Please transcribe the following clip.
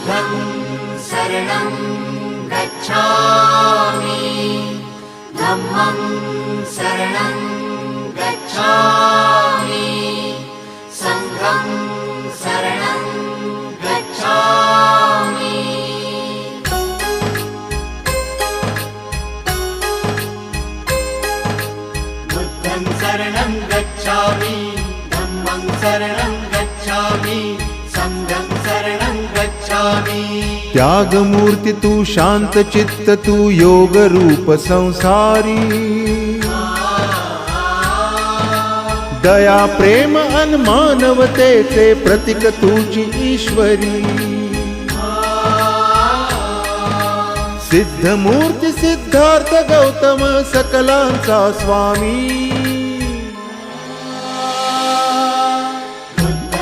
बुद्धं शरणं गच्छामि धम्मं शरणं गच्छामि संघं शरणं गच्छामि बुद्धं शरणं गच्छामि धम्मं शरणं गच्छामि संघं शरणं गच्छामि। त्याग मूर्ति तू शांत चित्त तू योग रूप संसारी दया प्रेम अन मानवतेचे प्रतीक तुझी ईश्वरी सिद्ध मूर्ती सिद्धार्थ गौतम सकलांचा स्वामी